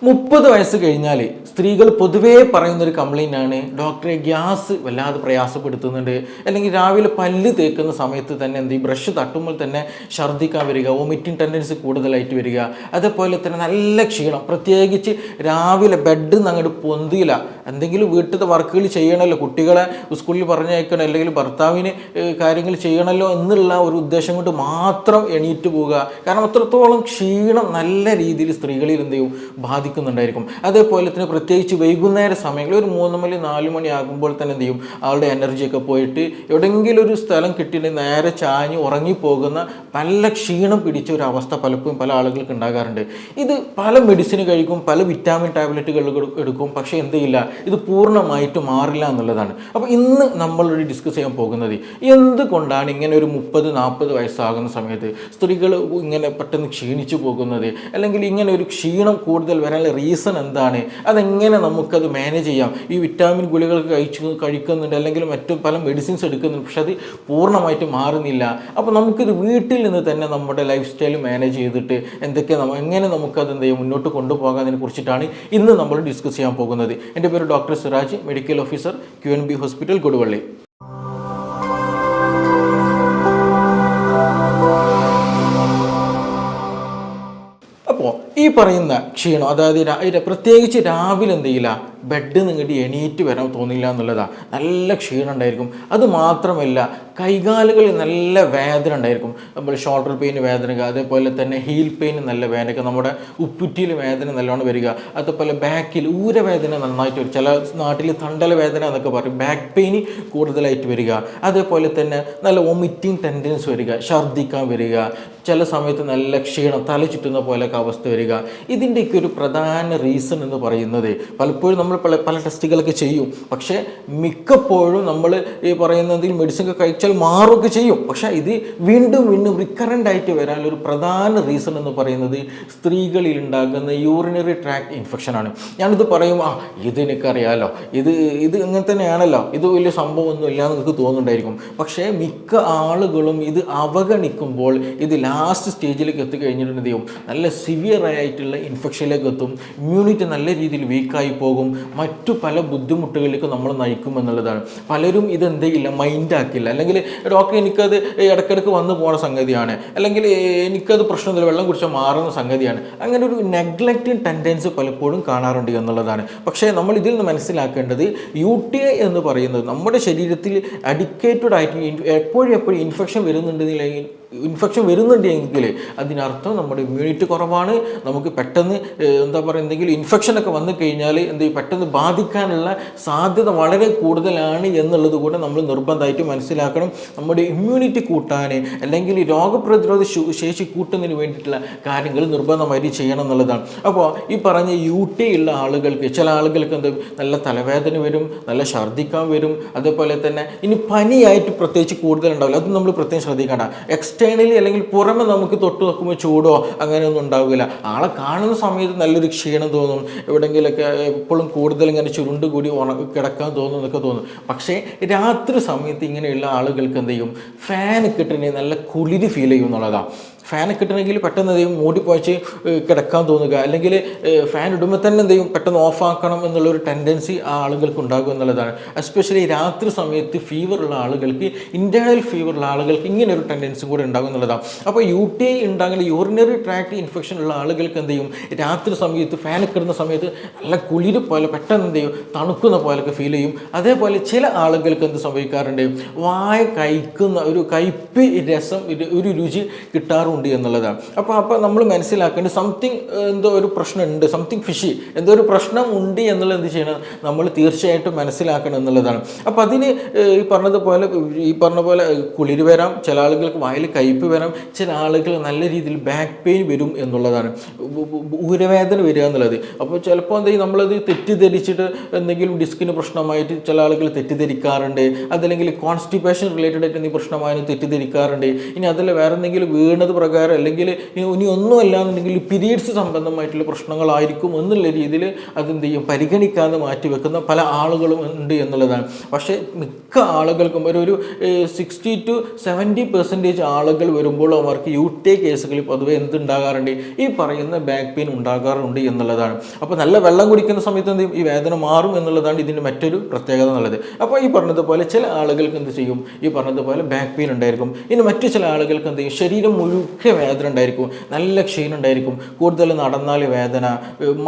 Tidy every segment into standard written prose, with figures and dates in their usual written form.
30 വയസ്സ് കഴിഞ്ഞാൽ സ്ത്രീകൾ പൊതുവേ പറയുന്നൊരു കംപ്ലൈൻ്റ് ആണ്, ഡോക്ടറെ ഗ്യാസ് വല്ലാതെ പ്രയാസപ്പെടുത്തുന്നുണ്ട്, അല്ലെങ്കിൽ രാവിലെ പല്ല് തേക്കുന്ന സമയത്ത് തന്നെ എന്ത് ഈ ബ്രഷ് തട്ടുമ്പോൾ തന്നെ ഛർദ്ദിക്കാൻ വരിക, വോമിറ്റിംഗ് ടെൻഡൻസി കൂടുതലായിട്ട് വരിക, അതേപോലെ തന്നെ നല്ല ക്ഷീണം, പ്രത്യേകിച്ച് രാവിലെ ബെഡ് നിന്ന് അങ്ങോട്ട് പൊന്തിയില്ല, എന്തെങ്കിലും വീട്ടിലത്തെ വർക്കുകൾ ചെയ്യണമല്ലോ, കുട്ടികളെ സ്കൂളിൽ പറഞ്ഞയക്കണം, അല്ലെങ്കിൽ ഭർത്താവിന് കാര്യങ്ങൾ ചെയ്യണമല്ലോ എന്നുള്ള ഒരു ഉദ്ദേശം കൊണ്ട് മാത്രം എണീറ്റ് പോവുക. കാരണം അത്രത്തോളം ക്ഷീണം നല്ല രീതിയിൽ സ്ത്രീകളിൽ എന്ത് ചെയ്യും ബാധിക്കുന്നുണ്ടായിരിക്കും. അതേപോലെ തന്നെ പ്രത്യേകിച്ച് വൈകുന്നേര സമയങ്ങളിൽ ഒരു 3 മണി 4 മണി ആകുമ്പോൾ തന്നെ എന്ത് ചെയ്യും ആളുടെ എനർജിയൊക്കെ പോയിട്ട് എവിടെയെങ്കിലും ഒരു സ്ഥലം കിട്ടിയിട്ടുണ്ടെങ്കിൽ നേരെ ചാഞ്ഞ് ഉറങ്ങിപ്പോകുന്ന നല്ല ക്ഷീണം പിടിച്ച ഒരു അവസ്ഥ പലപ്പോഴും പല ആളുകൾക്ക് ഉണ്ടാകാറുണ്ട്. ഇത് പല മെഡിസിൻ കഴിക്കും, പല വിറ്റാമിൻ ടാബ്ലറ്റുകൾ എടുക്കും, പക്ഷേ എന്ത് ചെയ്യില്ല, ഇത് പൂർണ്ണമായിട്ട് മാറില്ല എന്നുള്ളതാണ്. അപ്പോൾ ഇന്ന് നമ്മളൊരു ഡിസ്കസ് ചെയ്യാൻ പോകുന്നത് എന്തുകൊണ്ടാണ് ഇങ്ങനെ ഒരു 30-40 വയസ്സാകുന്ന സമയത്ത് സ്ത്രീകൾ ഇങ്ങനെ പെട്ടെന്ന് ക്ഷീണിച്ചു പോകുന്നത്, അല്ലെങ്കിൽ ഇങ്ങനെ ഒരു ക്ഷീണം കൂടുതൽ വരാനുള്ള റീസൺ എന്താണ്, അതെങ്ങനെ നമുക്കത് മാനേജ് ചെയ്യാം. ഈ വിറ്റാമിൻ ഗുളികൾ കഴിക്കുന്നുണ്ട്, അല്ലെങ്കിൽ മറ്റു പല മെഡിസിൻസ് എടുക്കുന്നുണ്ട്, പക്ഷെ അത് പൂർണ്ണമായിട്ട് മാറുന്നില്ല. അപ്പോൾ നമുക്കിത് വീട്ടിൽ നിന്ന് തന്നെ നമ്മുടെ ലൈഫ് സ്റ്റൈൽ മാനേജ് ചെയ്തിട്ട് എങ്ങനെ നമുക്കത് എന്ത് ചെയ്യും മുന്നോട്ട് കൊണ്ടുപോകാതിനെ കുറിച്ചിട്ടാണ് ഇന്ന് നമ്മൾ ഡിസ്കസ് ചെയ്യാൻ പോകുന്നത്. എൻ്റെ പേര് doctor Siraj, medical officer, QNB hospital, Koduvally. അപ്പോൾ ഈ പറയുന്ന ക്ഷീണം, അതായത് പ്രത്യേകിച്ച് രാവിലെ എന്ത് ചെയ്യില്ല, ബെഡ് നിങ്ങടി എണീറ്റ് വരാൻ തോന്നില്ല എന്നുള്ളതാണ്. നല്ല ക്ഷീണം ഉണ്ടായിരിക്കും. അത് മാത്രമല്ല കൈകാലുകളിൽ നല്ല വേദന ഉണ്ടായിരിക്കും. നമ്മൾ ഷോൾഡർ പെയിൻ വേദന, അതേപോലെ തന്നെ ഹീൽ പെയിൻ നല്ല വേദന, നമ്മുടെ ഉപ്പുറ്റിയിൽ വേദന നല്ലോണം വരിക, അതേപോലെ ബാക്കിൽ ഊരവേദന നന്നായിട്ട് വരും, ചില നാട്ടിൽ തണ്ടല വേദന എന്നൊക്കെ പറയും, ബാക്ക് പെയിൻ കൂടുതലായിട്ട് വരിക, അതേപോലെ തന്നെ നല്ല വോമിറ്റിംഗ് ടെൻഡൻസി വരിക, ഛർദ്ദിക്കാൻ വരിക, ചില സമയത്ത് നല്ല ക്ഷീണം, തല ചുറ്റുന്ന പോലെയൊക്കെ അവസ്ഥ വരിക. ഇതിൻ്റെയൊക്കെ ഒരു പ്രധാന റീസൺ എന്ന് പറയുന്നത് പലപ്പോഴും നമ്മൾ പല ടെസ്റ്റുകളൊക്കെ ചെയ്യും, പക്ഷേ മിക്കപ്പോഴും നമ്മൾ ഈ പറയുന്നതിൽ മെഡിസിൻ ഒക്കെ കഴിച്ചാൽ മാറുകയൊക്കെ ചെയ്യും, പക്ഷേ ഇത് വീണ്ടും റിക്കറൻ്റ് ആയിട്ട് വരാനൊരു പ്രധാന റീസൺ എന്ന് പറയുന്നത് സ്ത്രീകളിൽ ഉണ്ടാകുന്ന യൂറിനറി ട്രാക്ട് ഇൻഫെക്ഷനാണ്. ഞാനിത് പറയും, ഇത് എനിക്കറിയാമല്ലോ, ഇത് ഇങ്ങനെ തന്നെയാണല്ലോ, ഇത് വലിയ സംഭവമൊന്നും ഇല്ല എന്ന് നിങ്ങൾക്ക് തോന്നുന്നുണ്ടായിരിക്കും. പക്ഷേ മിക്ക ആളുകളും ഇത് അവഗണിക്കുമ്പോൾ ഇത് ലാസ്റ്റ് സ്റ്റേജിലേക്ക് എത്തിക്കഴിഞ്ഞിട്ടുണ്ടെങ്കിൽ നല്ല സിവിയർ ആയിട്ടുള്ള ഇൻഫെക്ഷനിലേക്ക് എത്തും, ഇമ്മ്യൂണിറ്റി നല്ല രീതിയിൽ വീക്കായി പോകും, മറ്റു പല ബുദ്ധിമുട്ടുകളിലേക്ക് നമ്മൾ നയിക്കും എന്നുള്ളതാണ്. പലരും ഇതെന്തെയില്ല, മൈൻഡാക്കില്ല, അല്ലെങ്കിൽ ഡോക്ടർ എനിക്കത് ഇടയ്ക്കിടയ്ക്ക് വന്നു പോകുന്ന സംഗതിയാണ്, അല്ലെങ്കിൽ എനിക്കത് പ്രശ്നമില്ല, വെള്ളം കുടിച്ചാൽ മാറുന്ന സംഗതിയാണ്, അങ്ങനെ ഒരു നെഗ്ലക്റ്റിംഗ് ടെൻഡൻസി പലപ്പോഴും കാണാറുണ്ട് എന്നുള്ളതാണ്. പക്ഷേ നമ്മൾ ഇതിൽ നിന്ന് മനസ്സിലാക്കേണ്ടത് UTI എന്ന് പറയുന്നത് നമ്മുടെ ശരീരത്തിൽ അഡിക്കേറ്റഡ് ആയിട്ട് എപ്പോഴും ഇൻഫെക്ഷൻ വരുന്നുണ്ടെങ്കിൽ അതിനർത്ഥം നമ്മുടെ ഇമ്മ്യൂണിറ്റി കുറവാണ്. നമുക്ക് പെട്ടെന്ന് എന്തെങ്കിലും ഇൻഫെക്ഷനൊക്കെ വന്നു കഴിഞ്ഞാൽ പെട്ടെന്ന് ബാധിക്കാനുള്ള സാധ്യത വളരെ കൂടുതലാണ് എന്നുള്ളത് കൂടെ നമ്മൾ നിർബന്ധമായിട്ട് മനസ്സിലാക്കണം. നമ്മുടെ ഇമ്മ്യൂണിറ്റി കൂട്ടാൻ, അല്ലെങ്കിൽ രോഗപ്രതിരോധ ശേഷി കൂട്ടുന്നതിന് വേണ്ടിയിട്ടുള്ള കാര്യങ്ങൾ നിർബന്ധമായിട്ട് ചെയ്യണം എന്നുള്ളതാണ്. അപ്പോൾ ഈ പറഞ്ഞ UTI ഉള്ള ആളുകൾക്ക്, ചില ആളുകൾക്ക് നല്ല തലവേദന വരും, നല്ല ഛർദ്ദിക്കാൻ വരും, അതേപോലെ തന്നെ ഇനി പനിയായിട്ട് പ്രത്യേകിച്ച് കൂടുതലുണ്ടാവില്ല, അത് നമ്മൾ പ്രത്യേകം ശ്രദ്ധിക്കേണ്ട. എക്സ്റ്റേണലി അല്ലെങ്കിൽ പുറമെ നമുക്ക് തൊട്ട് നോക്കുമ്പോൾ ചൂടോ അങ്ങനെയൊന്നും ഉണ്ടാവില്ല, ആളെ കാണുന്ന സമയത്ത് നല്ലൊരു ക്ഷീണം തോന്നും, എവിടെയെങ്കിലൊക്കെ എപ്പോഴും കൂടുതൽ ഇങ്ങനെ ചുരുണ്ട് കൂടി കിടക്കാൻ തോന്നും എന്നൊക്കെ തോന്നും. പക്ഷേ രാത്രി സമയത്ത് ഇങ്ങനെയുള്ള ആളുകൾക്ക് എന്ത് ചെയ്യും, ഫാൻ കിട്ടണമെങ്കിൽ നല്ല കുളിര് ഫീൽ ചെയ്യും എന്നുള്ളതാണ്. ഫാൻ കിട്ടണമെങ്കിൽ പെട്ടെന്ന് എന്ത് ചെയ്യും മൂടിപ്പോയിച്ച് കിടക്കാൻ തോന്നുക, അല്ലെങ്കിൽ ഫാൻ ഇടുമ്പോൾ തന്നെ എന്ത് ചെയ്യും പെട്ടെന്ന് ഓഫാക്കണം എന്നുള്ളൊരു ടെൻഡൻസി ആ ആളുകൾക്ക് ഉണ്ടാകും എന്നുള്ളതാണ്. എസ്പെഷ്യലി രാത്രി സമയത്ത് ഫീവറുള്ള ആളുകൾക്ക്, ഇൻറ്റേർണൽ ഫീവറുള്ള ആളുകൾക്ക് ഇങ്ങനെ ഒരു ടെൻഡൻസി കൂടെ ഉണ്ടാകും എന്നുള്ളതാണ്. അപ്പോൾ UTI ഉണ്ടാകുന്ന യൂറിനറി ട്രാക്ട് ഇൻഫെക്ഷൻ ഉള്ള ആളുകൾക്ക് എന്ത് ചെയ്യും, രാത്രി സമയത്ത് ഫാൻ കിടന്ന സമയത്ത് നല്ല കുളിര് പോലെ പെട്ടെന്ന് എന്ത് ചെയ്യും തണുക്കുന്ന പോലൊക്കെ ഫീൽ ചെയ്യും. അതേപോലെ ചില ആളുകൾക്ക് എന്ത് സംഭവിക്കാറുണ്ട്, വായ കഴിക്കുന്ന ഒരു കയ്പ്പ് രസം, ഒരു രുചി കിട്ടാറുണ്ട് എന്നുള്ളതാണ്. അപ്പോൾ നമ്മൾ മനസ്സിലാക്കേണ്ടത് എന്തോ ഒരു പ്രശ്നമുണ്ട്, സംതിങ് ഫിഷി, എന്തോ ഒരു പ്രശ്നം ഉണ്ട് എന്നുള്ളത് എന്ത് ചെയ്യണം, നമ്മൾ തീർച്ചയായിട്ടും മനസ്സിലാക്കണം എന്നുള്ളതാണ്. അപ്പോൾ അതിന് ഈ പറഞ്ഞ പോലെ കുളിര് വരാം, ചില ആളുകൾക്ക് വായിൽ കയ്പ്പ് വരാം, ചില ആളുകൾ നല്ല രീതിയിൽ ബാക്ക് പെയിൻ വരും എന്നുള്ളതാണ്, ഊരവേദന വരിക എന്നുള്ളത്. അപ്പോൾ ചിലപ്പോൾ എന്തെങ്കിലും നമ്മളത് തെറ്റിദ്ധരിച്ചിട്ട് എന്തെങ്കിലും ഡിസ്കിന് പ്രശ്നമായിട്ട് ചില ആളുകൾ തെറ്റിദ്ധരിക്കാറുണ്ട്, അതല്ലെങ്കിൽ കോൺസ്റ്റിപ്പേഷൻ റിലേറ്റഡ് ആയിട്ട് എന്തെങ്കിലും പ്രശ്നമായാലും തെറ്റിദ്ധരിക്കാറുണ്ട്. ഇനി അതല്ല വേറെ എന്തെങ്കിലും വീണത് പ്രകാരം അല്ലെങ്കിൽ ഇനി ഒന്നുമല്ല എന്നുണ്ടെങ്കിൽ പീരീഡ്സ് സംബന്ധമായിട്ടുള്ള പ്രശ്നങ്ങളായിരിക്കും എന്നുള്ള രീതിയിൽ അതെന്ത് ചെയ്യും പരിഗണിക്കാതെ മാറ്റിവെക്കുന്ന പല ആളുകളും ഉണ്ട് എന്നുള്ളതാണ്. പക്ഷേ മിക്ക ആളുകൾക്കും ഒരു 60-70% ആളുകൾ വരുമ്പോൾ അവർക്ക് UTI കേസുകളിൽ പൊതുവെ എന്തുണ്ടാകാറുണ്ട്, ഈ പറയുന്ന ബാക്ക് പെയിൻ ഉണ്ടാകാറുണ്ട് എന്നുള്ളതാണ്. അപ്പോൾ നല്ല വെള്ളം കുടിക്കുന്ന സമയത്ത് എന്ത് ചെയ്യും, ഈ വേദന മാറും എന്നുള്ളതാണ് ഇതിൻ്റെ മറ്റൊരു പ്രത്യേകത എന്നുള്ളത്. അപ്പോൾ ഈ പറഞ്ഞതുപോലെ ചില ആളുകൾക്ക് എന്ത് ചെയ്യും, ഈ പറഞ്ഞതുപോലെ ബാക്ക് പെയിൻ ഉണ്ടായിരിക്കും. ഇനി മറ്റു ചില ആളുകൾക്ക് എന്ത് ചെയ്യും, ശരീരം മുഴുക്കെ വേദന ഉണ്ടായിരിക്കും, നല്ല ക്ഷീണം ഉണ്ടായിരിക്കും, കൂടുതൽ നടന്നാൽ വേദന,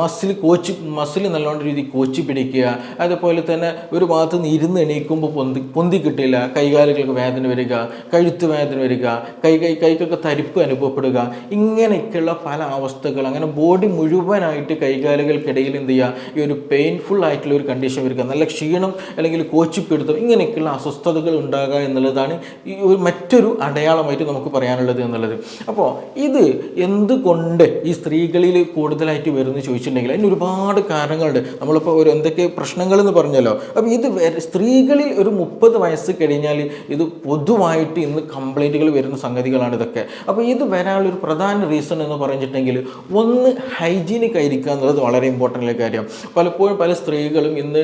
മസിൽ നല്ലോണം രീതി കോച്ചി പിടിക്കുക, അതുപോലെ തന്നെ ഒരു ഭാഗത്ത് നിന്ന് ഇരുന്ന് എണീക്കുമ്പോൾ പൊന്തി കിട്ടില്ല, കൈകാലുകൾക്ക് വേദന വരിക, കഴുത്ത് വേദന വരിക, കൈക്കൊക്കെ തരിപ്പ് അനുഭവപ്പെടുക, ഇങ്ങനെയൊക്കെയുള്ള പല അവസ്ഥകൾ, അങ്ങനെ ബോഡി മുഴുവനായിട്ട് കൈകാലുകൾക്കിടയിൽ എന്ത് ചെയ്യുക, ഈ ഒരു പെയിൻഫുൾ ആയിട്ടുള്ള ഒരു കണ്ടീഷൻ വരിക, നല്ല ക്ഷീണം അല്ലെങ്കിൽ കോച്ചിപ്പിടുത്തം, ഇങ്ങനെയൊക്കെയുള്ള അസ്വസ്ഥതകൾ ഉണ്ടാകുക എന്നുള്ളതാണ് ഈ ഒരു മറ്റൊരു അടയാളമായിട്ട് നമുക്ക് പറയാനുള്ളത് എന്നുള്ളത്. അപ്പോൾ ഇത് എന്തുകൊണ്ട് ഈ സ്ത്രീകളിൽ കൂടുതലായിട്ട് വരുമെന്ന് ചോദിച്ചിട്ടുണ്ടെങ്കിൽ അതിന് ഒരുപാട് കാരണങ്ങളുണ്ട്. നമ്മളിപ്പോൾ എന്തൊക്കെ പ്രശ്നങ്ങളെന്ന് പറഞ്ഞല്ലോ. അപ്പോൾ ഇത് സ്ത്രീകളിൽ ഒരു 30 വയസ്സ് കഴിഞ്ഞാൽ ഇത് പൊതുവായിട്ട് ഇന്ന് കംപ്ലൈൻറ്റുകൾ വരുന്ന സംഗതികളാണ് ഇതൊക്കെ. അപ്പോൾ ഇത് വരാനുള്ളൊരു പ്രധാന റീസൺ എന്ന് പറഞ്ഞിട്ടുണ്ടെങ്കിൽ ഒന്ന് ഹൈജീനിക് ആയിരിക്കുക എന്നുള്ളത് വളരെ ഇമ്പോർട്ടൻ്റ് ആയ കാര്യം. പലപ്പോഴും പല സ്ത്രീകളും ഇന്ന്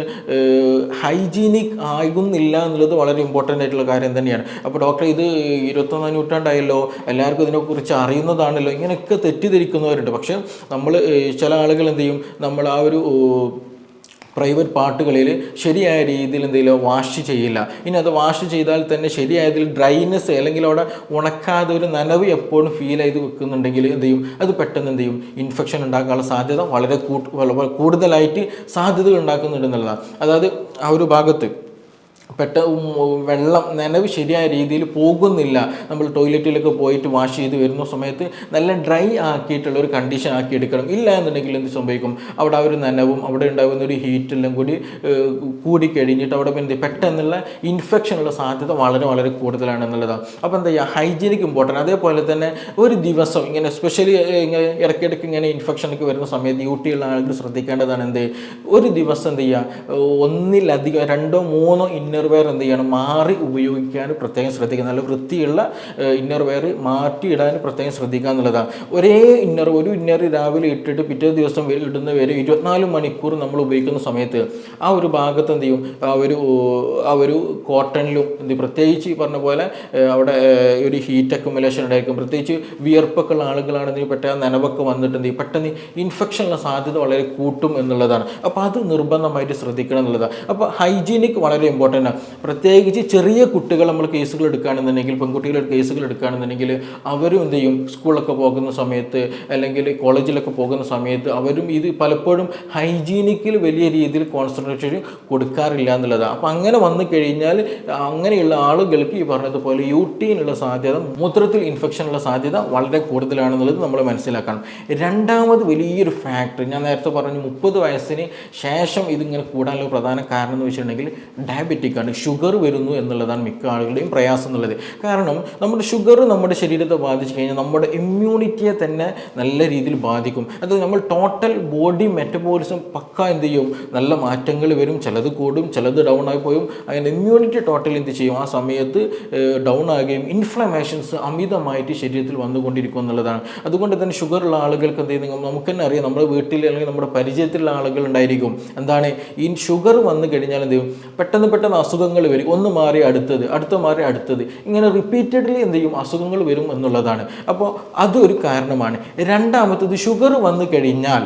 ഹൈജീനിക് ആകുന്നില്ല എന്നുള്ളത് വളരെ ഇമ്പോർട്ടൻ്റ് ആയിട്ടുള്ള കാര്യം തന്നെയാണ്. അപ്പോൾ ഡോക്ടർ ഇത് 21ാം നൂറ്റാണ്ടായല്ലോ, എല്ലാവർക്കും ഇതിനെക്കുറിച്ച് അറിയുന്നതാണല്ലോ, ഇങ്ങനെയൊക്കെ തെറ്റിദ്ധരിക്കുന്നവരുണ്ട്. പക്ഷേ നമ്മൾ ചില ആളുകൾ എന്ത് ചെയ്യും, നമ്മൾ ആ ഒരു പ്രൈവറ്റ് പാർട്ടുകളിൽ ശരിയായ രീതിയിൽ എന്തെങ്കിലും വാഷ് ചെയ്യില്ല. ഇനി അത് വാഷ് ചെയ്താൽ തന്നെ ശരിയായതിൽ ഡ്രൈനെസ് അല്ലെങ്കിൽ അവിടെ ഉണക്കാതെ ഒരു നനവ് എപ്പോഴും ഫീൽ ചെയ്ത് വെക്കുന്നുണ്ടെങ്കിൽ എന്ത് ചെയ്യും, അത് പെട്ടെന്ന് എന്ത് ചെയ്യും, ഇൻഫെക്ഷൻ ഉണ്ടാക്കാനുള്ള സാധ്യത വളരെ കൂടുതലായിട്ട് സാധ്യതകൾ ഉണ്ടാക്കുന്നുണ്ട് എന്നുള്ളതാണ്. അതായത് ആ ഒരു ഭാഗത്ത് വെള്ളം നനവ് ശരിയായ രീതിയിൽ പോകുന്നില്ല. നമ്മൾ ടോയ്ലറ്റിലൊക്കെ പോയിട്ട് വാഷ് ചെയ്ത് വരുന്ന സമയത്ത് നല്ല ഡ്രൈ ആക്കിയിട്ടുള്ള ഒരു കണ്ടീഷൻ ആക്കി എടുക്കണം. ഇല്ല എന്നുണ്ടെങ്കിൽ എന്ത് സംഭവിക്കും, അവിടെ ആ ഒരു നനവും അവിടെ ഉണ്ടാകുന്ന ഒരു ഹീറ്റെല്ലാം കൂടി കഴിഞ്ഞിട്ട് അവിടെ പെട്ടെന്നുള്ള ഇൻഫെക്ഷനുള്ള സാധ്യത വളരെ വളരെ കൂടുതലാണ് എന്നുള്ളതാണ്. അപ്പോൾ എന്താ ചെയ്യുക, ഹൈജീനിക് ഇമ്പോർട്ടൻ്റ്. അതേപോലെ തന്നെ ഒരു ദിവസം ഇങ്ങനെ എസ്പെഷ്യലി ഇങ്ങനെ ഇടയ്ക്കിടയ്ക്ക് ഇങ്ങനെ ഇൻഫെക്ഷനൊക്കെ വരുന്ന സമയത്ത് UTI ഉള്ള ആളുകൾ ശ്രദ്ധിക്കേണ്ടതാണ് എന്ത്, ഒരു ദിവസം എന്ത് ചെയ്യുക, ഒന്നിലധികം 2-3 ഇന്നർ വെയർ എന്ത് ചെയ്യണം, മാറി ഉപയോഗിക്കാൻ പ്രത്യേകം ശ്രദ്ധിക്കുക. നല്ല വൃത്തിയുള്ള ഇന്നർ വെയർ മാറ്റിയിടാൻ പ്രത്യേകം ശ്രദ്ധിക്കുക എന്നുള്ളതാണ്. ഒരു ഇന്നർ രാവിലെ ഇട്ടിട്ട് പിറ്റേ ദിവസം ഇടുന്ന വരെ 24 മണിക്കൂർ നമ്മൾ ഉപയോഗിക്കുന്ന സമയത്ത് ആ ഒരു ഭാഗത്ത് എന്ത് ചെയ്യും, ആ ഒരു കോട്ടണിലും പ്രത്യേകിച്ച് ഈ പറഞ്ഞ പോലെ അവിടെ ഒരു ഹീറ്റ് അക്യുമുലേഷൻ ഉണ്ടായിരിക്കും. പ്രത്യേകിച്ച് വിയർപ്പൊക്കെ ഉള്ള ആളുകളാണെന്ന് പെട്ടെന്ന് നനവൊക്കെ വന്നിട്ട് എന്ത് ചെയ്യും, പെട്ടെന്ന് ഇൻഫെക്ഷനുള്ള സാധ്യത വളരെ കൂട്ടും എന്നുള്ളതാണ്. അപ്പോൾ അത് നിർബന്ധമായിട്ട് ശ്രദ്ധിക്കണം എന്നുള്ളതാണ്. അപ്പോൾ ഹൈജീനിക് വളരെ ഇമ്പോർട്ടൻ്റ് ആണ്. പ്രത്യേകിച്ച് ചെറിയ കുട്ടികൾ നമ്മൾ കേസുകൾ എടുക്കുകയാണെന്നുണ്ടെങ്കിൽ, പെൺകുട്ടികളുടെ കേസുകൾ എടുക്കുകയാണെന്നുണ്ടെങ്കിൽ അവരും എന്ത് ചെയ്യും, സ്കൂളിലൊക്കെ പോകുന്ന സമയത്ത് അല്ലെങ്കിൽ കോളേജിലൊക്കെ പോകുന്ന സമയത്ത് അവരും ഇത് പലപ്പോഴും ഹൈജീനിക്കിൽ വലിയ രീതിയിൽ കോൺസെൻട്രേഷൻ കൊടുക്കാറില്ല എന്നുള്ളതാണ്. അപ്പോൾ അങ്ങനെ വന്നു കഴിഞ്ഞാൽ അങ്ങനെയുള്ള ആളുകൾക്ക് ഈ പറഞ്ഞതുപോലെ UTI-നുള്ള സാധ്യത, മൂത്രത്തിൽ ഇൻഫെക്ഷനുള്ള സാധ്യത വളരെ കൂടുതലാണെന്നുള്ളത് നമ്മൾ മനസ്സിലാക്കണം. രണ്ടാമത് വലിയൊരു ഫാക്ടർ ഞാൻ നേരത്തെ പറഞ്ഞു, 30 വയസ്സിന് ശേഷം ഇതിങ്ങനെ കൂടാനുള്ള പ്രധാന കാരണം എന്ന് വെച്ചിട്ടുണ്ടെങ്കിൽ ഡയബറ്റിക് ആണ്, ഷുഗർ വരുന്നു എന്നുള്ളതാണ് മിക്ക ആളുകളുടെയും പ്രയാസം എന്നുള്ളത്. കാരണം നമ്മുടെ ഷുഗർ നമ്മുടെ ശരീരത്തെ ബാധിച്ചു കഴിഞ്ഞാൽ നമ്മുടെ ഇമ്മ്യൂണിറ്റിയെ തന്നെ നല്ല രീതിയിൽ ബാധിക്കും. അത് നമ്മൾ ടോട്ടൽ ബോഡി മെറ്റബോളിസം പക്ക എന്ത് ചെയ്യും, നല്ല മാറ്റങ്ങൾ വരും, ചിലത് കൂടും, ചിലത് ഡൗൺ ആയി പോയും. അങ്ങനെ ഇമ്മ്യൂണിറ്റി ടോട്ടൽ എന്ത് ചെയ്യും, ആ സമയത്ത് ഡൗൺ ആകുകയും ഇൻഫ്ലമേഷൻസ് അമിതമായിട്ട് ശരീരത്തിൽ വന്നുകൊണ്ടിരിക്കും എന്നുള്ളതാണ്. അതുകൊണ്ട് തന്നെ ഷുഗറുള്ള ആളുകൾക്ക് എന്ത് ചെയ്യും, നമുക്ക് തന്നെ അറിയാം, നമ്മുടെ വീട്ടിൽ അല്ലെങ്കിൽ നമ്മുടെ പരിചയത്തിലുള്ള ആളുകൾ ഉണ്ടായിരിക്കും. എന്താണ് ഈ ഷുഗർ വന്നു കഴിഞ്ഞാൽ എന്ത് ചെയ്യും, പെട്ടെന്ന് അസുഖങ്ങൾ വരും. ഒന്ന് മാറി അടുത്ത് മാറി അടുത്തത്, ഇങ്ങനെ റിപ്പീറ്റഡ്ലി എന്ത് ചെയ്യും, അസുഖങ്ങൾ വരും എന്നുള്ളതാണ്. അപ്പോൾ അതൊരു കാരണമാണ്. രണ്ടാമത്തത്, ഷുഗർ വന്നു കഴിഞ്ഞാൽ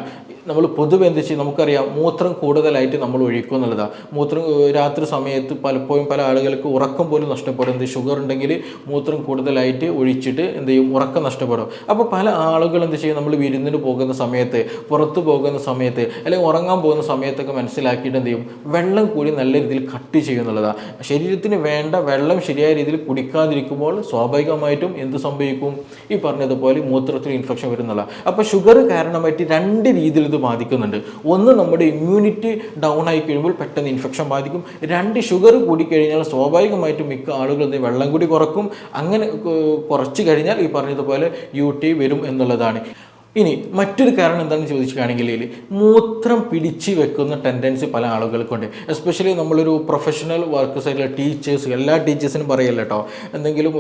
നമ്മൾ പൊതുവെ എന്ത് ചെയ്യും, നമുക്കറിയാം മൂത്രം കൂടുതലായിട്ട് നമ്മൾ ഒഴിക്കും എന്നുള്ളതാണ്. മൂത്രം രാത്രി സമയത്ത് പലപ്പോഴും പല ആളുകൾക്ക് ഉറക്കം പോലും നഷ്ടപ്പെടും. എന്ത് ഷുഗർ ഉണ്ടെങ്കിൽ മൂത്രം കൂടുതലായിട്ട് ഒഴിച്ചിട്ട് എന്ത് ചെയ്യും, ഉറക്കം നഷ്ടപ്പെടും. അപ്പോൾ പല ആളുകൾ എന്ത് ചെയ്യും, നമ്മൾ വിരുന്നിന് പോകുന്ന സമയത്ത്, പുറത്ത് പോകുന്ന സമയത്ത്, അല്ലെങ്കിൽ ഉറങ്ങാൻ പോകുന്ന സമയത്തൊക്കെ മനസ്സിലാക്കിയിട്ട് എന്ത് ചെയ്യും, വെള്ളം കൂടി നല്ല രീതിയിൽ കട്ട് ചെയ്യും എന്നുള്ളതാണ്. ശരീരത്തിന് വേണ്ട വെള്ളം ശരിയായ രീതിയിൽ കുടിക്കാതിരിക്കുമ്പോൾ സ്വാഭാവികമായിട്ടും എന്ത് സംഭവിക്കും, ഈ പറഞ്ഞതുപോലെ മൂത്രത്തിൽ ഇൻഫെക്ഷൻ വരുന്നതാണ്. അപ്പോൾ ഷുഗർ കാരണമായിട്ട് 2 രീതിയിൽ ഇത് ബാധിക്കുന്നുണ്ട്. ഒന്ന്, നമ്മുടെ ഇമ്മ്യൂണിറ്റി ഡൗൺ ആയി കഴിയുമ്പോൾ പെട്ടെന്ന് ഇൻഫെക്ഷൻ ബാധിക്കും. 2, ഷുഗർ കൂടിക്കഴിഞ്ഞാൽ സ്വാഭാവികമായിട്ടും മിക്ക ആളുകൾ വെള്ളം കൂടി കുറക്കും. അങ്ങനെ കുറച്ച് കഴിഞ്ഞാൽ ഈ പറഞ്ഞതുപോലെ UTI വരും എന്നുള്ളതാണ്. ഇനി മറ്റൊരു കാരണം എന്താണെന്ന് ചോദിക്കുകയാണെങ്കിൽ മൂത്രം പിടിച്ച് വെക്കുന്ന ടെൻഡൻസി പല ആളുകൾക്കുണ്ട്. എസ്പെഷ്യലി നമ്മളൊരു പ്രൊഫഷണൽ വർക്ക് സൈഡിലെ ടീച്ചേഴ്സ്, എല്ലാ ടീച്ചേഴ്സിനും പറയല്ല കേട്ടോ, എന്തെങ്കിലും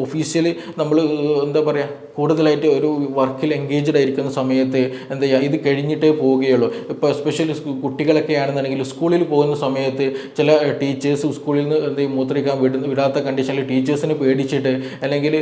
ഒഫീഷ്യലി നമ്മൾ എന്താ പറയുക കൂടുതലായിട്ട് ഒരു വർക്കിൽ എൻഗേജ്ഡ് ആയിരിക്കുന്ന സമയത്ത് എന്താ ചെയ്യുക, ഇത് കഴിഞ്ഞിട്ടേ പോവുകയുള്ളൂ. ഇപ്പോൾ എസ്പെഷ്യലി കുട്ടികളൊക്കെ ആണെന്നുണ്ടെങ്കിൽ സ്കൂളിൽ പോകുന്ന സമയത്ത് ചില ടീച്ചേഴ്സ് സ്കൂളിൽ നിന്ന് എന്ത് ചെയ്യും മൂത്രിക്കാൻ വിടാത്ത കണ്ടീഷനിൽ ടീച്ചേഴ്സിനെ പേടിച്ചിട്ട് അല്ലെങ്കിൽ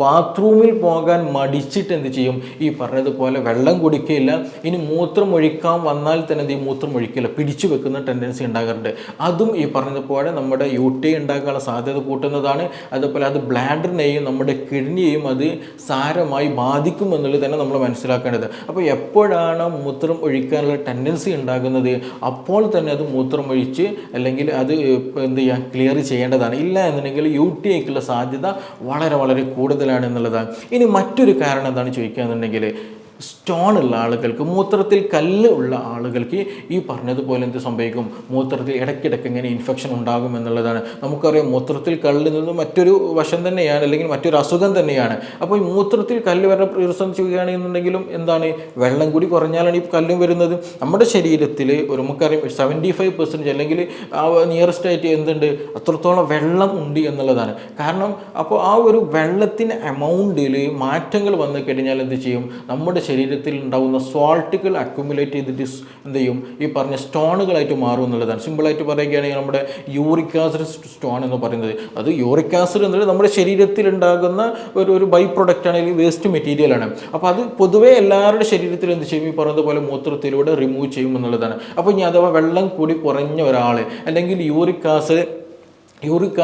ബാത്റൂമിൽ പോകാൻ മടിച്ചിട്ട് എന്ത് ചെയ്യും, ഈ പറഞ്ഞതുപോലെ വെള്ളം കുടിക്കില്ല. ഇനി മൂത്രം ഒഴിക്കാൻ വന്നാൽ തന്നെ എന്ത് ചെയ്യും, മൂത്രം ഒഴിക്കില്ല, പിടിച്ചു വെക്കുന്ന ടെൻഡൻസി ഉണ്ടാകാറുണ്ട്. അതും ഈ പറഞ്ഞതുപോലെ നമ്മുടെ UTI ഉണ്ടാകാനുള്ള സാധ്യത കൂട്ടുന്നതാണ്. അതുപോലെ അത് ബ്ലാഡറിനെയും നമ്മുടെ കിഡ്നിയെയും അത് സാരമായി ബാധിക്കും എന്നുള്ളത് തന്നെ നമ്മൾ മനസ്സിലാക്കേണ്ടത്. അപ്പോൾ എപ്പോഴാണ് മൂത്രം ഒഴിക്കാനുള്ള ടെൻഡൻസി ഉണ്ടാകുന്നത് അപ്പോൾ തന്നെ അത് മൂത്രം ഒഴിച്ച് അല്ലെങ്കിൽ അത് എന്ത് ചെയ്യുക, ക്ലിയർ ചെയ്യേണ്ടതാണ്. ഇല്ല എന്നുണ്ടെങ്കിൽ UTIക്കുള്ള സാധ്യത വളരെ വളരെ കൂടുതലാണ് എന്നുള്ളതാണ്. ഇനി മറ്റൊരു കാരണം എന്താണ് ചോദിക്കുകയെന്നുണ്ടെങ്കിൽ സ്റ്റോൺ ഉള്ള ആളുകൾക്ക്, മൂത്രത്തിൽ കല്ല് ഉള്ള ആളുകൾക്ക് ഈ പറഞ്ഞതുപോലെ എന്ത് സംഭവിക്കും, മൂത്രത്തിൽ ഇടയ്ക്കിടയ്ക്ക് ഇങ്ങനെ ഇൻഫെക്ഷൻ ഉണ്ടാകും എന്നുള്ളതാണ്. നമുക്കറിയാം മൂത്രത്തിൽ കല്ല് എന്നത് മറ്റൊരു വശം തന്നെയാണ്, അല്ലെങ്കിൽ മറ്റൊരു അസുഖം തന്നെയാണ്. അപ്പോൾ ഈ മൂത്രത്തിൽ കല്ല് വരുന്ന പ്രശ്നം ചെയ്യുകയാണെന്നുണ്ടെങ്കിലും എന്താണ്, വെള്ളം കൂടി കുറഞ്ഞാലാണ് ഈ കല്ലും വരുന്നത്. നമ്മുടെ ശരീരത്തിൽ ഒരു നമുക്കറിയാം 75% അല്ലെങ്കിൽ ആ നിയറസ്റ്റ് ആയിട്ട് എന്തുണ്ട്, അത്രത്തോളം വെള്ളം ഉണ്ട് എന്നുള്ളതാണ്. കാരണം അപ്പോൾ ആ ഒരു വെള്ളത്തിൻ്റെ എമൗണ്ടിൽ മാറ്റങ്ങൾ വന്നു കഴിഞ്ഞാൽ എന്ത് ചെയ്യും, നമ്മുടെ ശരീരത്തിൽ ഉണ്ടാകുന്ന സോൾട്ടുകൾ അക്യുമുലേറ്റ് ചെയ്തിട്ട് എന്ത് ചെയ്യും, ഈ പറഞ്ഞ സ്റ്റോണുകളായിട്ട് മാറും എന്നുള്ളതാണ്. സിമ്പിളായിട്ട് പറയുകയാണെങ്കിൽ നമ്മുടെ യൂറിക് ആസിഡ് സ്റ്റോൺ എന്ന് പറയുന്നത്, അത് യൂറിക് ആസിഡ് എന്നുള്ളത് നമ്മുടെ ശരീരത്തിൽ ഉണ്ടാകുന്ന ഒരു ബൈ പ്രൊഡക്റ്റ് ആണ്, അല്ലെങ്കിൽ വേസ്റ്റ് മെറ്റീരിയലാണ്. അപ്പോൾ അത് പൊതുവേ എല്ലാവരുടെ ശരീരത്തിൽ എന്ത് ചെയ്യും, ഈ പറഞ്ഞതുപോലെ മൂത്രത്തിലൂടെ റിമൂവ് ചെയ്യും എന്നുള്ളതാണ്. അപ്പോൾ ഇനി അഥവാ വെള്ളം കൂടി കുറഞ്ഞ ഒരാൾ അല്ലെങ്കിൽ യൂറിക്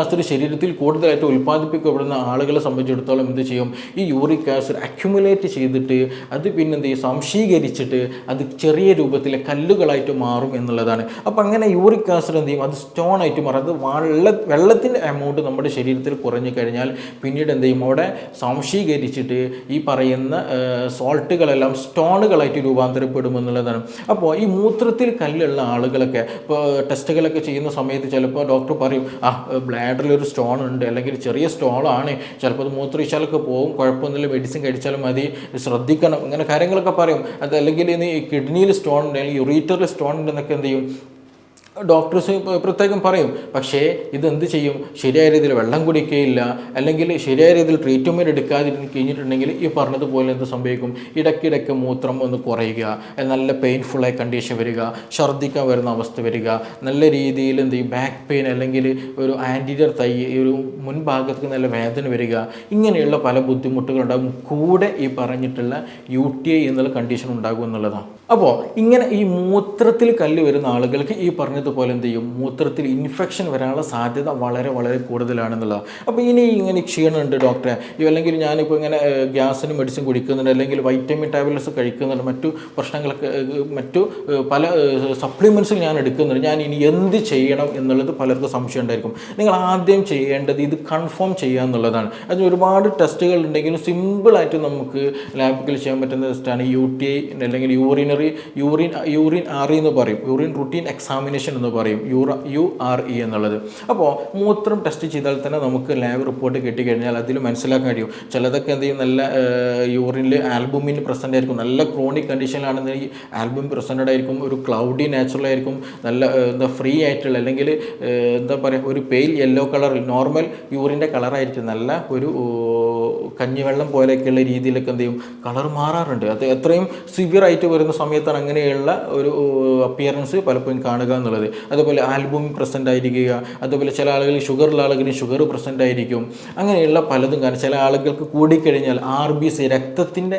ആസിഡ് ശരീരത്തിൽ കൂടുതലായിട്ട് ഉൽപ്പാദിപ്പിക്കപ്പെടുന്ന ആളുകളെ സംബന്ധിച്ചിടത്തോളം എന്ത് ചെയ്യും, ഈ യൂറിക് ആസിഡ് അക്യുമുലേറ്റ് ചെയ്തിട്ട് അത് പിന്നെ എന്ത് ചെയ്യും, സംശീകരിച്ചിട്ട് അത് ചെറിയ രൂപത്തിലെ കല്ലുകളായിട്ട് മാറും എന്നുള്ളതാണ്. അപ്പോൾ അങ്ങനെ യൂറിക് ആസിഡ് എന്ത് ചെയ്യും, അത് സ്റ്റോൺ ആയിട്ട് മാറും. അത് വെള്ളത്തിൻ്റെ എമൗണ്ട് നമ്മുടെ ശരീരത്തിൽ കുറഞ്ഞു കഴിഞ്ഞാൽ പിന്നീട് എന്ത് ചെയ്യും, അവിടെ സംശീകരിച്ചിട്ട് ഈ പറയുന്ന സോൾട്ടുകളെല്ലാം സ്റ്റോണുകളായിട്ട് രൂപാന്തരപ്പെടും എന്നുള്ളതാണ്. അപ്പോൾ ഈ മൂത്രത്തിൽ കല്ലുള്ള ആളുകളൊക്കെ ഇപ്പോൾ ടെസ്റ്റുകളൊക്കെ ചെയ്യുന്ന സമയത്ത് ചിലപ്പോൾ ഡോക്ടർ പറയും, ബ്ലാഡറിലൊരു സ്റ്റോൺ ഉണ്ട്, അല്ലെങ്കിൽ ചെറിയ സ്റ്റോളാണ്, ചിലപ്പോൾ അത് മൂത്രയിച്ചാലൊക്കെ പോകും, കുഴപ്പമൊന്നുമില്ല, മെഡിസിൻ കഴിച്ചാലും മതി, ശ്രദ്ധിക്കണം, ഇങ്ങനെ കാര്യങ്ങളൊക്കെ പറയും. അത് അല്ലെങ്കിൽ ഇനി കിഡ്നിയിൽ സ്റ്റോൺ ഉണ്ട്, അല്ലെങ്കിൽ യുറീറ്ററിൽ സ്റ്റോൺ ഉണ്ടെന്നൊക്കെ എന്ത് ചെയ്യും, ഡോക്ടേഴ്സ് പ്രത്യേകം പറയും. പക്ഷേ ഇതെന്ത് ചെയ്യും, ശരിയായ രീതിയിൽ വെള്ളം കുടിക്കുകയില്ല, അല്ലെങ്കിൽ ശരിയായ രീതിയിൽ ട്രീറ്റ്മെൻറ്റ് എടുക്കാതിരുന്ന് കഴിഞ്ഞിട്ടുണ്ടെങ്കിൽ ഈ പറഞ്ഞതുപോലെ എന്ത് സംഭവിക്കും, ഇടയ്ക്കിടയ്ക്ക് മൂത്രം ഒന്ന് കുറയുക, നല്ല പെയിൻഫുള്ളായ കണ്ടീഷൻ വരിക, ഛർദ്ദിക്കാൻ വരുന്ന അവസ്ഥ വരിക, നല്ല രീതിയിൽ എന്ത് ചെയ്യും, ബാക്ക് പെയിൻ അല്ലെങ്കിൽ ഒരു ആൻറ്റീരിയർ തൈ ഒരു മുൻഭാഗത്ത് നല്ല വേദന വരിക, ഇങ്ങനെയുള്ള പല ബുദ്ധിമുട്ടുകളുണ്ടാകും. കൂടെ ഈ പറഞ്ഞിട്ടുള്ള UTI എന്നുള്ള കണ്ടീഷൻ ഉണ്ടാകും എന്നുള്ളതാണ്. അപ്പോൾ ഇങ്ങനെ ഈ മൂത്രത്തിൽ കല്ല് വരുന്ന ആളുകൾക്ക് ഈ പറഞ്ഞതുപോലെ എന്ത് ചെയ്യും, മൂത്രത്തിൽ ഇൻഫെക്ഷൻ വരാനുള്ള സാധ്യത വളരെ വളരെ കൂടുതലാണെന്നുള്ളതാണ്. അപ്പോൾ ഇങ്ങനെ ക്ഷീണമുണ്ട് ഡോക്ടറെ, അല്ലെങ്കിൽ ഞാനിപ്പോൾ ഇങ്ങനെ ഗ്യാസിന് മെഡിസിൻ കുടിക്കുന്നുണ്ട്, അല്ലെങ്കിൽ വൈറ്റമിൻ ടാബ്ലറ്റ്സ് കഴിക്കുന്നുണ്ട്, മറ്റു പ്രശ്നങ്ങളൊക്കെ മറ്റു പല സപ്ലിമെൻറ്റ്സ് ഞാൻ എടുക്കുന്നുണ്ട്, ഞാൻ ഇനി എന്ത് ചെയ്യണം എന്നുള്ളത് പലർക്കും സംശയം ഉണ്ടായിരിക്കും. നിങ്ങൾ ആദ്യം ചെയ്യേണ്ടത് ഇത് കൺഫേം ചെയ്യുക എന്നുള്ളതാണ്. അതിന് ഒരുപാട് ടെസ്റ്റുകൾ ഉണ്ടെങ്കിലും സിമ്പിളായിട്ട് നമുക്ക് ലാബിൽ ചെയ്യാൻ പറ്റുന്ന ടെസ്റ്റാണ് UTI അല്ലെങ്കിൽ യൂറിൻ RE എന്ന് പറയും, യൂറിൻ റുട്ടീൻ എക്സാമിനേഷൻ എന്ന് പറയും, URE എന്നുള്ളത്. അപ്പോൾ മൂത്രം ടെസ്റ്റ് ചെയ്താൽ തന്നെ നമുക്ക് ലാബ് റിപ്പോർട്ട് കിട്ടിക്കഴിഞ്ഞാൽ അതിൽ മനസ്സിലാക്കാൻ കഴിയും. ചിലതൊക്കെ എന്ത് ചെയ്യും, നല്ല യൂറിനിൽ ആൽബുമിൻ പ്രസൻ്റ് ആയിരിക്കും, നല്ല ക്രോണിക് കണ്ടീഷനിലാണെന്നുണ്ടെങ്കിൽ ആൽബുമിൻ പ്രസൻറ്റഡ് ആയിരിക്കും, ഒരു ക്ലൗഡി നാച്ചുറൽ ആയിരിക്കും, നല്ല ഫ്രീ ആയിട്ടുള്ള അല്ലെങ്കിൽ ഒരു പെയിൽ യെല്ലോ കളറിൽ നോർമൽ യൂറിൻ്റെ കളറായിരിക്കും, നല്ല ഒരു കഞ്ഞിവെള്ളം പോലെയൊക്കെയുള്ള രീതിയിലൊക്കെ എന്ത് ചെയ്യും, കളർ മാറാറുണ്ട്. അത് എത്രയും സിവിയർ ആയിട്ട് വരുന്ന സമയത്താണ് അങ്ങനെയുള്ള ഒരു അപ്പിയറൻസ് പലപ്പോഴും കാണുക എന്നുള്ളത്. അതുപോലെ ആൽബുമിൻ പ്രസൻ്റ് ആയിരിക്കുക, അതുപോലെ ചില ആളുകൾ ഷുഗറുള്ള ആളുകളിൽ ഷുഗർ പ്രസൻ്റ് ആയിരിക്കും, അങ്ങനെയുള്ള പലതും കാണും. ചില ആളുകൾക്ക് കൂടിക്കഴിഞ്ഞാൽ RBC രക്തത്തിൻ്റെ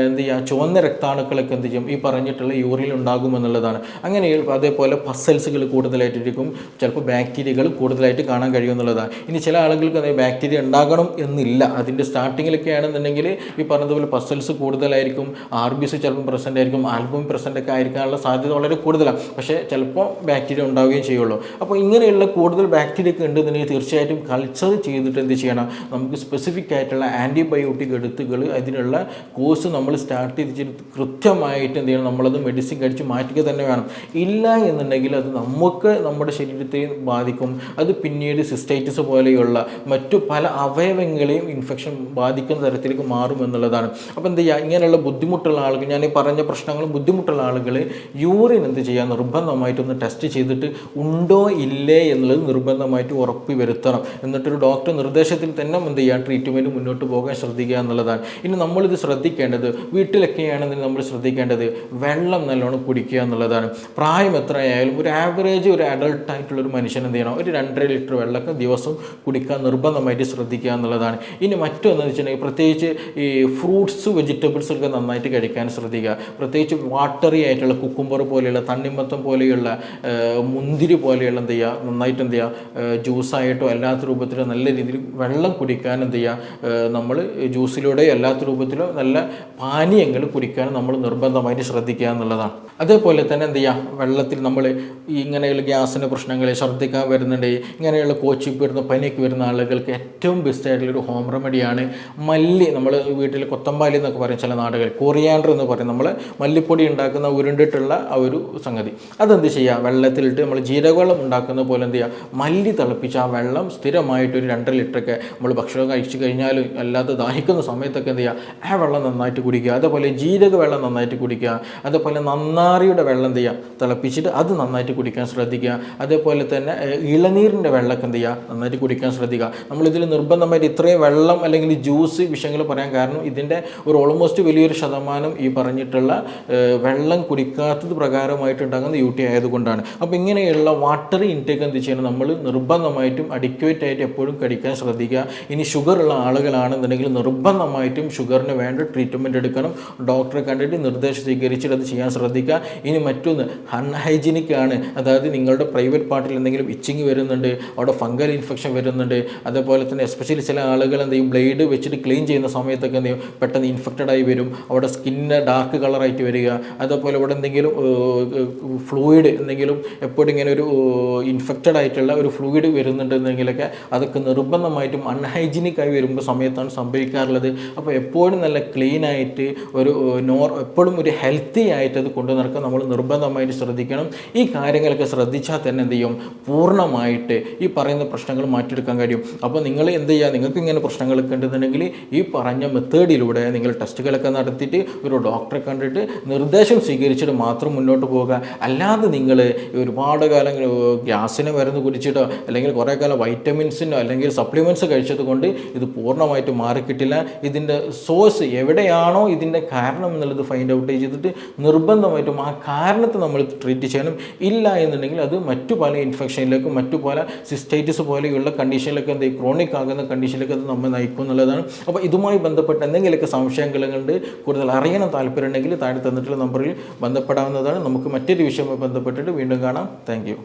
എന്ത് ചെയ്യുക, ചുവന്ന രക്താണുക്കളൊക്കെ എന്ത് ചെയ്യും, ഈ പറഞ്ഞിട്ടുള്ള യൂറിനിൽ ഉണ്ടാകുമെന്നുള്ളതാണ്. അങ്ങനെ അതേപോലെ പസൽസുകൾ കൂടുതലായിട്ടിരിക്കും, ചിലപ്പോൾ ബാക്ടീരിയകൾ കൂടുതലായിട്ട് കാണാൻ കഴിയുമെന്നുള്ളതാണ്. ഇനി ചില ആളുകൾക്ക് ബാക്ടീരിയ ഉണ്ടാകണം എന്നില്ല, അതിൻ്റെ സ്റ്റാർട്ടിങ്ങിലൊക്കെ ആണെന്നുണ്ടെങ്കിൽ ഈ പറഞ്ഞതുപോലെ പസൽസ് കൂടുതലായിരിക്കും, RBC ചിലപ്പോൾ പ്രസൻ്റ് ആയിരിക്കും, ആൽബുമിൻ പ്രസൻ്റ് ഒക്കെ ആയിരിക്കാനുള്ള സാധ്യത വളരെ കൂടുതലാണ്. പക്ഷേ ചിലപ്പോൾ ബാക്ടീരിയ ഉണ്ടാവുകയും ചെയ്യുള്ളൂ. അപ്പോൾ ഇങ്ങനെയുള്ള കൂടുതൽ ബാക്ടീരിയ ഒക്കെ ഉണ്ടെന്നുണ്ടെങ്കിൽ തീർച്ചയായിട്ടും കൾച്ചർ ചെയ്തിട്ട് എന്ത് ചെയ്യണം, നമുക്ക് സ്പെസിഫിക് ആയിട്ടുള്ള ആൻറ്റിബയോട്ടിക് എടുത്തുകൾ അതിനുള്ള കോഴ്സ് നമ്മൾ സ്റ്റാർട്ട് ചെയ്തിട്ട് കൃത്യമായിട്ട് എന്ത് ചെയ്യണം, നമ്മളത് മെഡിസിൻ കഴിച്ച് മാറ്റുക തന്നെ വേണം. ഇല്ല എന്നുണ്ടെങ്കിൽ അത് നമുക്ക് നമ്മുടെ ശരീരത്തെ ബാധിക്കും. അത് പിന്നീട് സിസ്റ്റൈറ്റിസ് പോലെയുള്ള മറ്റു പല അവയവങ്ങളെയും ഇൻഫെക്ഷൻ ഇൻഫെക്ഷൻ ബാധിക്കുന്ന തരത്തിലേക്ക് മാറും എന്നുള്ളതാണ്. അപ്പോൾ എന്ത് ചെയ്യുക, ഇങ്ങനെയുള്ള ബുദ്ധിമുട്ടുള്ള ആളുകൾ, ഞാൻ ഈ പറഞ്ഞ പ്രശ്നങ്ങളും ബുദ്ധിമുട്ടുള്ള ആളുകൾ യൂറിൻ എന്ത് ചെയ്യുക, നിർബന്ധമായിട്ടൊന്ന് ടെസ്റ്റ് ചെയ്തിട്ട് ഉണ്ടോ ഇല്ലേ എന്നുള്ളത് നിർബന്ധമായിട്ട് ഉറപ്പ് വരുത്തണം. എന്നിട്ടൊരു ഡോക്ടർ നിർദ്ദേശത്തിൽ തന്നെ എന്ത് ചെയ്യുക, ട്രീറ്റ്മെൻറ്റ് മുന്നോട്ട് പോകാൻ ശ്രദ്ധിക്കുക എന്നുള്ളതാണ്. ഇനി നമ്മളിത് ശ്രദ്ധിക്കേണ്ടത്, വീട്ടിലൊക്കെയാണെന്ന് നമ്മൾ ശ്രദ്ധിക്കേണ്ടത് വെള്ളം നല്ലോണം കുടിക്കുക എന്നുള്ളതാണ്. പ്രായം എത്രയായാലും ഒരു ആവറേജ് ഒരു അഡൾട്ടായിട്ടുള്ളൊരു മനുഷ്യൻ എന്ത് ചെയ്യണം, ഒരു 2.5 ലിറ്റർ വെള്ളമൊക്കെ ദിവസം കുടിക്കാൻ നിർബന്ധമായിട്ട് ശ്രദ്ധിക്കുക എന്നുള്ളതാണ്. ഇനി മറ്റൊന്നെന്ന് വെച്ചിട്ടുണ്ടെങ്കിൽ പ്രത്യേകിച്ച് ഈ ഫ്രൂട്ട്സ് വെജിറ്റബിൾസ് ഒക്കെ നന്നായിട്ട് കഴിക്കാൻ ശ്രദ്ധിക്കുക. പ്രത്യേകിച്ച് വാട്ടറി ആയിട്ടുള്ള കുക്കുംബർ പോലെയുള്ള, തണ്ണിമത്തം പോലെയുള്ള, മുന്തിരി പോലെയുള്ള എന്ത് ചെയ്യുക, നന്നായിട്ട് എന്ത് ചെയ്യുക, ജ്യൂസായിട്ടോ അല്ലാത്ത രൂപത്തിലോ നല്ല രീതിയിൽ വെള്ളം കുടിക്കാൻ എന്ത് ചെയ്യുക, നമ്മൾ ജ്യൂസിലൂടെയോ അല്ലാത്ത രൂപത്തിലോ നല്ല പാനീയങ്ങൾ കുടിക്കാൻ നമ്മൾ നിർബന്ധമായിട്ട് ശ്രദ്ധിക്കുക എന്നുള്ളതാണ്. അതേപോലെ തന്നെ എന്ത് ചെയ്യുക, വെള്ളത്തിൽ നമ്മൾ ഇങ്ങനെയുള്ള ഗ്യാസിൻ്റെ പ്രശ്നങ്ങൾ, ഛർദ്ദിക്കാൻ വരുന്നുണ്ട്, ഇങ്ങനെയുള്ള കോച്ചിപ്പ് വരുന്ന പനിയൊക്കെ വരുന്ന ആളുകൾക്ക് ഏറ്റവും ബെസ്റ്റ് ആയിട്ടുള്ളൊരു ഹോം റെമഡിയാണ് മല്ലി. നമ്മൾ വീട്ടിൽ കൊത്തമ്പാലി എന്നൊക്കെ പറയും ചില നാടുകൾ, കൊറിയാണ്ടർ എന്ന് പറയും, നമ്മൾ മല്ലിപ്പൊടി ഉണ്ടാക്കുന്ന ഉരുണ്ടിട്ടുള്ള ആ ഒരു സംഗതി. അതെന്ത് ചെയ്യുക, വെള്ളത്തിലിട്ട് നമ്മൾ ജീരകവെള്ളം ഉണ്ടാക്കുന്ന പോലെ എന്ത് ചെയ്യുക, മല്ലി തിളപ്പിച്ച് ആ വെള്ളം സ്ഥിരമായിട്ട് ഒരു 2 ലിറ്ററൊക്കെ നമ്മൾ ഭക്ഷണം കഴിച്ചു കഴിഞ്ഞാൽ അല്ലാതെ ദാഹിക്കുന്ന സമയത്തൊക്കെ എന്ത് ചെയ്യുക, ആ വെള്ളം നന്നായിട്ട് കുടിക്കുക. അതേപോലെ ജീരക വെള്ളം നന്നായിട്ട് കുടിക്കുക. അതേപോലെ നന്നാറിയുടെ വെള്ളം എന്ത് ചെയ്യുക, തിളപ്പിച്ചിട്ട് അത് നന്നായിട്ട് കുടിക്കാൻ ശ്രദ്ധിക്കുക. അതേപോലെ തന്നെ ഇളനീരിൻ്റെ വെള്ളമൊക്കെ എന്ത് ചെയ്യുക, നന്നായിട്ട് കുടിക്കാൻ ശ്രദ്ധിക്കുക. നമ്മളിതിൽ നിർബന്ധമായിട്ട് ഇത്രയും വെള്ളം അല്ലെങ്കിൽ ജ്യൂസ് വിഷയങ്ങൾ പറയാൻ കാരണം ഇതിൻ്റെ ഒരു ഓൾമോസ്റ്റ് വലിയൊരു ശതമാനം ഈ പറഞ്ഞിട്ടുള്ള വെള്ളം കുടിക്കാത്തത് പ്രകാരമായിട്ടുണ്ടാകുന്ന UTI ആയതുകൊണ്ടാണ്. അപ്പോൾ ഇങ്ങനെയുള്ള വാട്ടർ ഇൻടേക്ക് എന്ത് ചെയ്യണം, നമ്മൾ നിർബന്ധമായിട്ടും അഡിക്വേറ്റ് ആയിട്ട് എപ്പോഴും കഴിക്കാൻ ശ്രദ്ധിക്കുക. ഇനി ഷുഗർ ഉള്ള ആളുകളാണെന്നുണ്ടെങ്കിൽ നിർബന്ധമായിട്ടും ഷുഗറിന് വേണ്ട ട്രീറ്റ്മെൻറ്റ് എടുക്കണം. ഡോക്ടറെ കണ്ടിട്ട് നിർദ്ദേശം സ്വീകരിച്ചിട്ട് അത് ചെയ്യാൻ ശ്രദ്ധിക്കുക. ഇനി മറ്റൊന്ന് അൺഹൈജീനിക് ആണ്, അതായത് നിങ്ങളുടെ പ്രൈവറ്റ് പാർട്ടിൽ എന്തെങ്കിലും ഇച്ചിങ് വരുന്നുണ്ട്, അവിടെ ഫംഗൽ ഇൻഫെക്ഷൻ വരുന്നുണ്ട്. അതേപോലെ തന്നെ എസ്പെഷ്യലി ചില ആളുകൾ എന്ത് ചെയ്യും, ബ്ലേഡ് വെച്ചിട്ട് ക്ലീൻ ചെയ്യുന്ന സമയത്തൊക്കെ എന്ത് ചെയ്യും, പെട്ടെന്ന് ഇൻഫെക്റ്റഡ് ആയി വരും, അവിടെ സ്കിന്ന് ഡാർക്ക് കളറായിട്ട് വരിക. അതേപോലെ ഇവിടെ എന്തെങ്കിലും ഫ്ലൂയിഡ് എന്തെങ്കിലും എപ്പോഴും ഇങ്ങനെ ഒരു ഇൻഫെക്റ്റഡ് ആയിട്ടുള്ള ഒരു ഫ്ലൂയിഡ് വരുന്നുണ്ടെന്നെങ്കിലൊക്കെ അതൊക്കെ നിർബന്ധമായിട്ടും അൺഹൈജീനിക് ആയി വരുമ്പോൾ സമയത്താണ് സംഭവിക്കാറുള്ളത്. അപ്പോൾ എപ്പോഴും നല്ല ക്ലീൻ ആയിട്ട് ഒരു എപ്പോഴും ഒരു ഹെൽത്തി ആയിട്ട് അത് കൊണ്ടു നടക്കാൻ നമ്മൾ നിർബന്ധമായിട്ട് ശ്രദ്ധിക്കണം. ഈ കാര്യങ്ങളൊക്കെ ശ്രദ്ധിച്ചാൽ തന്നെ എന്ത് ചെയ്യും, പൂർണ്ണമായിട്ട് ഈ പറയുന്ന പ്രശ്നങ്ങൾ മാറ്റിയെടുക്കാൻ കഴിയും. അപ്പോൾ നിങ്ങൾ എന്ത് ചെയ്യുക, നിങ്ങൾക്ക് ഇങ്ങനെ പ്രശ്നങ്ങളൊക്കെ ഉണ്ടെന്നുണ്ടെങ്കിൽ ഈ പറഞ്ഞ മെത്തേഡിലൂടെ നിങ്ങൾ ടെസ്റ്റുകളൊക്കെ നടത്തിയിട്ട് ഒരു ഡോക്ടറെ കണ്ടിട്ട് നിർദ്ദേശം സ്വീകരിച്ചിട്ട് മാത്രം മുന്നോട്ട് പോകുക. അല്ലാതെ നിങ്ങൾ ഒരുപാട് കാലം ഗ്യാസിന് മരുന്ന് കുടിച്ചിട്ടോ അല്ലെങ്കിൽ കുറേ കാലം വൈറ്റമിൻസിനോ അല്ലെങ്കിൽ സപ്ലിമെൻറ്റ്സ് കഴിച്ചത് കൊണ്ട് ഇത് പൂർണ്ണമായിട്ട് മാറിക്കിട്ടില്ല. ഇതിൻ്റെ സോഴ്സ് എവിടെയാണോ ഇതിൻ്റെ കാരണം എന്നുള്ളത് ഫൈൻഡ് ഔട്ട് ചെയ്തിട്ട് നിർബന്ധമായിട്ടും ആ കാരണത്തെ നമ്മൾ ട്രീറ്റ് ചെയ്യണം. ഇല്ല എന്നുണ്ടെങ്കിൽ അത് മറ്റു പല ഇൻഫെക്ഷനിലേക്കും മറ്റു പല സിസ്റ്റൈറ്റിസ് പോലെയുള്ള കണ്ടീഷനിലൊക്കെ എന്ത് ക്രോണിക് ആകുന്ന കണ്ടീഷനിലേക്ക് അത് നമ്മൾ നയിക്കും എന്നുള്ളതാണ്. അപ്പോൾ ഇതുമായി ബന്ധപ്പെട്ട് എന്തെങ്കിലുമൊക്കെ സംശയങ്ങളുണ്ട്, കൂടുതൽ അറിയണം താല്പര്യം ഉണ്ടെങ്കിൽ താഴെ തന്നിട്ടുള്ള നമ്പറിൽ ബന്ധപ്പെടാവുന്നതാണ്. നമുക്ക് മറ്റൊരു വിഷയവുമായി ബന്ധപ്പെട്ടിട്ട് വീണ്ടും കാണാം. താങ്ക്